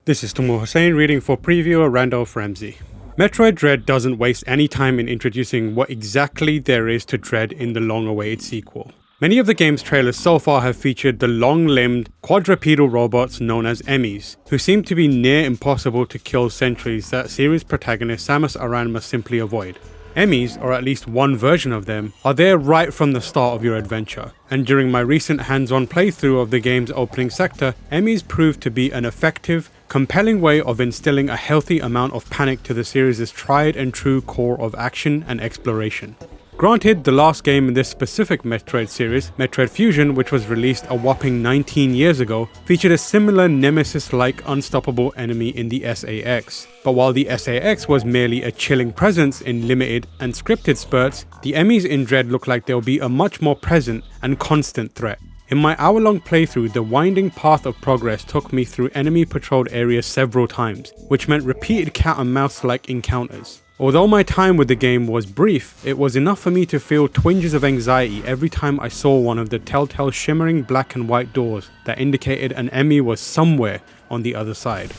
This is Tumur Hussain reading for previewer Randolph Ramsey. Metroid Dread doesn't waste any time in introducing what exactly there is to dread in the long-awaited sequel. Many of the game's trailers so far have featured the long-limbed, quadripedal robots known as EMMIs, who seem to be near impossible to kill sentries that series protagonist Samus Aran must simply avoid. EMMIs, or at least one version of them, are there right from the start of your adventure, and during my recent hands-on playthrough of the game's opening sector, EMMIs proved to be an effective, compelling way of instilling a healthy amount of panic to the series' tried and true core of action and exploration. Granted, the last game in this specific Metroid series, Metroid Fusion, which was released a whopping 19 years ago, featured a similar nemesis-like unstoppable enemy in the SAX. But while the SAX was merely a chilling presence in limited and scripted spurts, the EMMIs in Dread look like they'll be a much more present and constant threat. In my hour-long playthrough, the winding path of progress took me through enemy-patrolled areas several times, which meant repeated cat-and-mouse-like encounters. Although my time with the game was brief, it was enough for me to feel twinges of anxiety every time I saw one of the telltale shimmering black and white doors that indicated an EMMI was somewhere on the other side.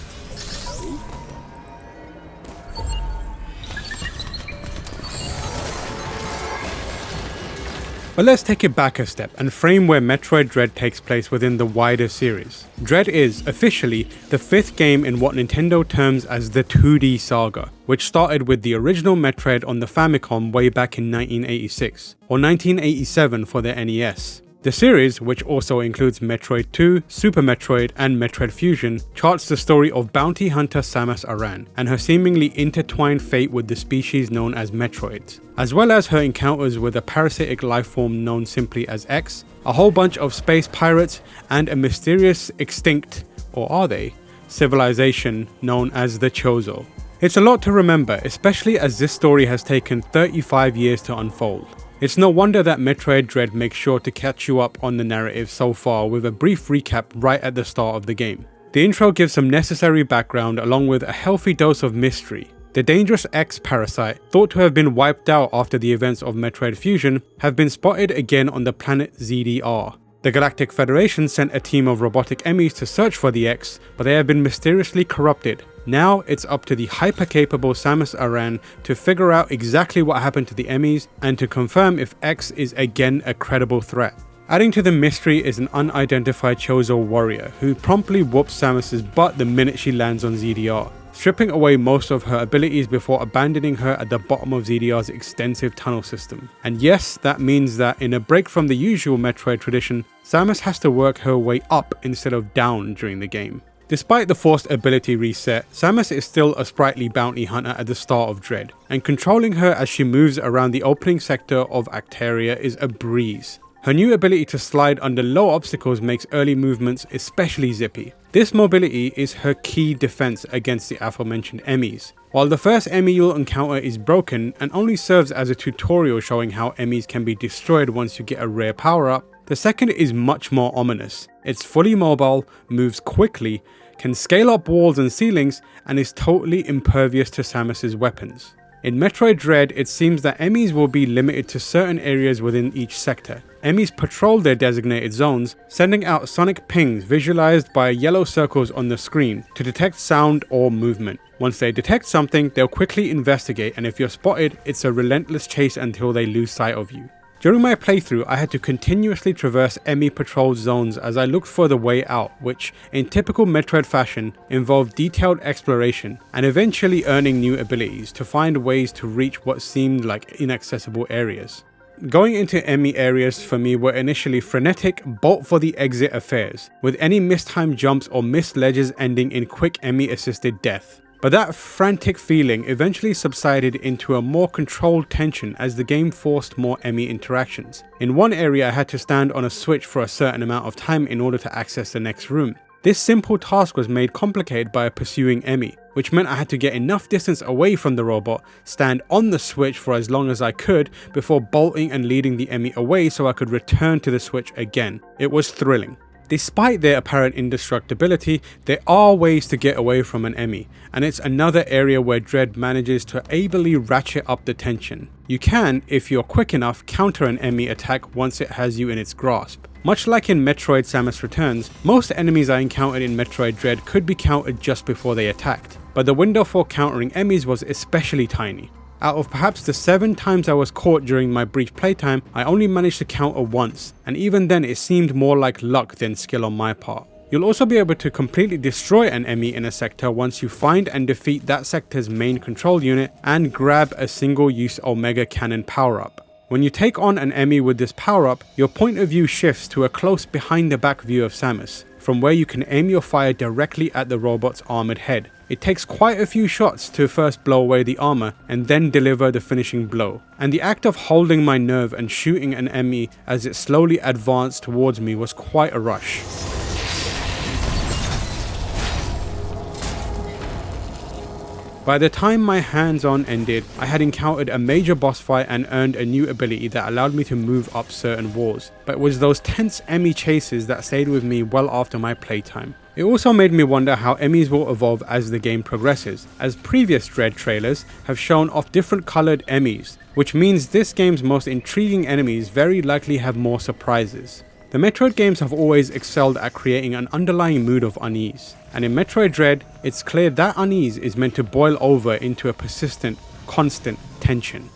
But let's take it back a step and frame where Metroid Dread takes place within the wider series. Dread is, officially, the fifth game in what Nintendo terms as the 2D saga, which started with the original Metroid on the Famicom way back in 1986, or 1987 for the NES. The series, which also includes Metroid 2, Super Metroid, and Metroid Fusion, charts the story of bounty hunter Samus Aran and her seemingly intertwined fate with the species known as Metroids, as well as her encounters with a parasitic lifeform known simply as X, a whole bunch of space pirates, and a mysterious extinct, or are they, civilization known as the Chozo. It's a lot to remember, especially as this story has taken 35 years to unfold. It's no wonder that Metroid Dread makes sure to catch you up on the narrative so far with a brief recap right at the start of the game. The intro gives some necessary background along with a healthy dose of mystery. The dangerous X parasite, thought to have been wiped out after the events of Metroid Fusion, have been spotted again on the planet ZDR. The Galactic Federation sent a team of robotic EMMIs to search for the X, but they have been mysteriously corrupted. Now it's up to the hyper-capable Samus Aran to figure out exactly what happened to the EMMIs and to confirm if X is again a credible threat. Adding to the mystery is an unidentified Chozo warrior who promptly whoops Samus's butt the minute she lands on ZDR, stripping away most of her abilities before abandoning her at the bottom of ZDR's extensive tunnel system. And yes, that means that in a break from the usual Metroid tradition, Samus has to work her way up instead of down during the game. Despite the forced ability reset, Samus is still a sprightly bounty hunter at the start of Dread, and controlling her as she moves around the opening sector of Acteria is a breeze. Her new ability to slide under low obstacles makes early movements especially zippy. This mobility is her key defense against the aforementioned EMMIs. While the first EMMI you'll encounter is broken and only serves as a tutorial showing how EMMIs can be destroyed once you get a rare power-up, the second is much more ominous. It's fully mobile, moves quickly, can scale up walls and ceilings, and is totally impervious to Samus's weapons. In Metroid Dread, it seems that EMMIs will be limited to certain areas within each sector. EMMIs patrol their designated zones, sending out sonic pings visualized by yellow circles on the screen to detect sound or movement. Once they detect something, they'll quickly investigate, and if you're spotted, it's a relentless chase until they lose sight of you. During my playthrough, I had to continuously traverse EMMI patrol zones as I looked for the way out, which, in typical Metroid fashion, involved detailed exploration and eventually earning new abilities to find ways to reach what seemed like inaccessible areas. Going into EMMI areas for me were initially frenetic, bolt for the exit affairs, with any mistimed jumps or missed ledges ending in quick EMMI assisted death. But that frantic feeling eventually subsided into a more controlled tension as the game forced more EMMI interactions. In one area I had to stand on a switch for a certain amount of time in order to access the next room. This simple task was made complicated by a pursuing EMMI, which meant I had to get enough distance away from the robot, stand on the switch for as long as I could before bolting and leading the EMMI away so I could return to the switch again. It was thrilling. Despite their apparent indestructibility, there are ways to get away from an EMMI, and it's another area where Dread manages to ably ratchet up the tension. You can, if you're quick enough, counter an EMMI attack once it has you in its grasp. Much like in Metroid Samus Returns, most enemies I encountered in Metroid Dread could be countered just before they attacked, but the window for countering EMMIs was especially tiny. Out of perhaps the 7 times I was caught during my brief playtime, I only managed to counter once, and even then it seemed more like luck than skill on my part. You'll also be able to completely destroy an EMMI in a sector once you find and defeat that sector's main control unit and grab a single-use Omega Cannon power-up. When you take on an EMMI with this power-up, your point of view shifts to a close behind-the-back view of Samus, from where you can aim your fire directly at the robot's armored head. It takes quite a few shots to first blow away the armor and then deliver the finishing blow, and the act of holding my nerve and shooting an EMMI as it slowly advanced towards me was quite a rush. By the time my hands-on ended, I had encountered a major boss fight and earned a new ability that allowed me to move up certain walls, but it was those tense EMMI chases that stayed with me well after my playtime. It also made me wonder how EMMIs will evolve as the game progresses, as previous Dread trailers have shown off different coloured EMMIs, which means this game's most intriguing enemies very likely have more surprises. The Metroid games have always excelled at creating an underlying mood of unease, and in Metroid Dread, it's clear that unease is meant to boil over into a persistent, constant tension.